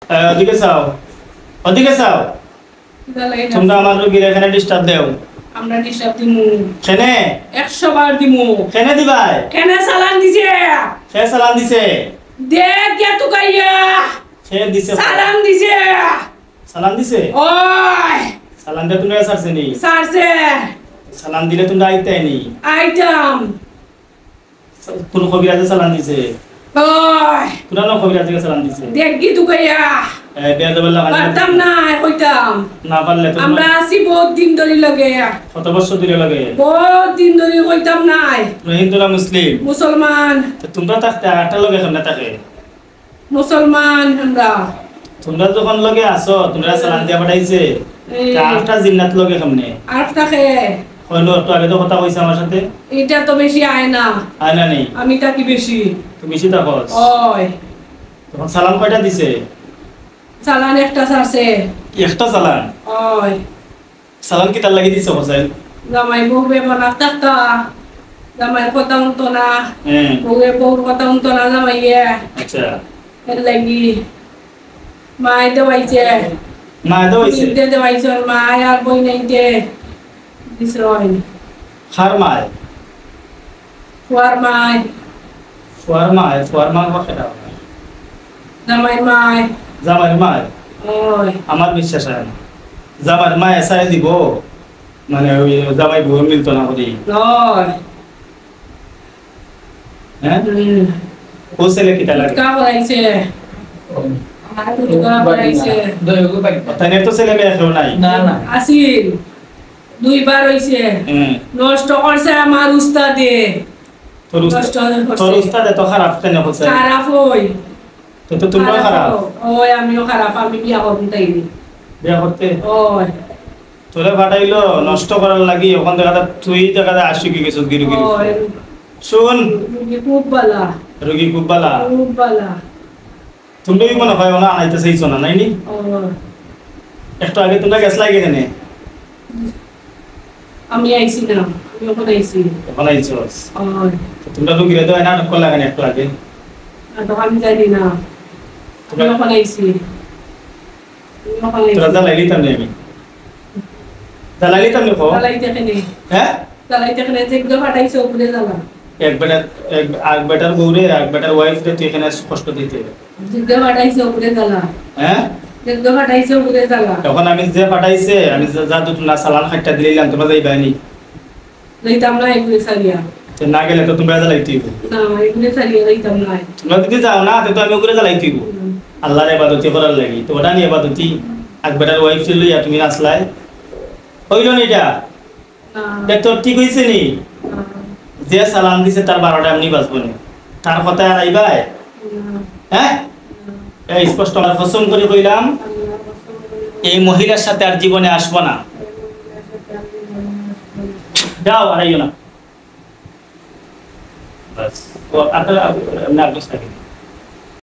ওদিকে চাও, ওদিকে চাও। তোমরা আমার রোগীর এখানে ডিস্টার্ব দেও। আমরা ডিস্টার্ব দিমু কেনে 100 বার দিমু। কেনে দিবাই? কেনে সালান দিছে? সে সালাম দিছে। দেখ কে তুকাইয়া সে দিছে সালাম দিছে। সালাম দিছে? ওই সালাম দিয়ে তোমরা সারছে নি? সারছে। সালাম দিলে তোমরা আইতে নি? আইতাম। কোন কবিরাজে সালাম দিছে? ওই পুরানো কবিরাজে সালাম দিছে। দেখ কি তুকাইয়া বেয়াদবের লাগা পারতাম না কইতাম। না পারলে তো আমরা আছি বহুত দিন ধরে লগে। কত বছর ধরে লাগে? বহুত দিন ধরে কইতাম নাই। হিন্দুরা মুসলিম? মুসলমান। তো তোমরা থাকতে আটটা লগে কেমনে থাকে? মুসলমান আমরা। তোমরা যখন লগে আসো তোমরা সালাম দিয়া পাঠাইছে তা আটটা জিন্নাত লগে কেমনে? আর তাকে হইলো তো আগে তো কথা কইছে আমার সাথে। এটা তো বেশি আয় না। আয় না নেই? আমি থাকি বেশি। তুমি বেশি থাকস? ওই তখন সালাম কয়টা দিছে? চালান একটা সারছে। একটা সালাম? ওই সালাম কি তার লাগি দিছে হোসেন? জামাই বউ বেবনা থাকতা জামাই কথা উনতো না। হ্যাঁ বউর কথা উনতো না জামাইয়ে। আচ্ছা এর লাগি মাই দেওয়াইছে। মা দইছে? দেওয়াইছে মাই আর বই নাইতে দিছরই খার মায়? ফুয়ার মাই। ফুয়ার মা কথা জামাই মাই। জামাই মায়? ওই আমার বিশ্বাস হয় না জামাই মা এসাই দিব মানে ওই জামাই বউ মিলতো না করি। ওই হ্যাঁ ও ছেলে কিটা লাগে? কা বলাইছে কা বলাইছে তাই তো ছেলে মেয়ে কেউ নাই? না না আসিল দুইবার হইছে। হ্যাঁ নষ্ট করছে আমার উস্তাদে। তোর উস্তাদ এত খারাপ কেন হচ্ছে? খারাপ হই তো তোমরা খারাপ? ওই আমিও খারাপ। আমি বিয়া করব তাইনি। বিয়া করতে ওই তোরে পাঠাইলো নষ্ট করার লাগি ওখান থেকে তুই দেখা আসি কি কিছু গিরু গিরু ওই শুন রুগী খুব বালা। রোগী খুব বালা। খুব বালা। তুমি মনে হয় না আইতে চাইছো না নাইনি? ওই একটু আগে তোমরা গেছ লাগে কেন? আমি আইছি না। আমি ওখানে আইছি। এখন আইছো ওই তোমরা রোগীরে তো নাটক করলা কেন একটু আগে? তো আমি জানি না। আমি ওখানে আইছি। তোরা জ্বালাইলি তামনি আমি জ্বালাইলি তামনি খো? জ্বালাইতে কেনে? হ্যাঁ জ্বালাইতে কেনে? যেগুলো ফাটাইছে উপরে জ্বালা। এক বেটার বউরে এক বেটার ওয়াইফ রে তুই এখানে কষ্ট দিতে? যেগুলো ফাটাইছে উপরে জ্বালা। হ্যাঁ যেগুলো ফাটাইছে উপরে জ্বালা। তখন আমি যে পাঠাইছে আমি যা দুটো না সালান খাইটা দিলাম তোমরা যাইবানি? লইতাম না এগুলো সারিয়া। না গেলে তো তোমরা জ্বালাইতেই না এগুলো সারিয়া লইতাম না। তোমরা যদি যাও না তো আমি ওগুলো জ্বালাইতেই আল্লাহর ইবাদতি করার লাগি। তো ওটা নিয়ে ইবাদতি এক বেটার ওয়াইফ ছিল ইয়া তুমি নাচলাই হইল না এটা? দেখ তোর ঠিক হইছে নি? যে সালাম দিছে তার 12টা এমনি বাজবো না তার কথা আর আইবাই? হ্যাঁ এই স্পষ্ট আমার কসম করে কইলাম এই মহিলার সাথে আর জীবনে আসবো না। যাও আর আইও না বাস। ও আপনারা আপনি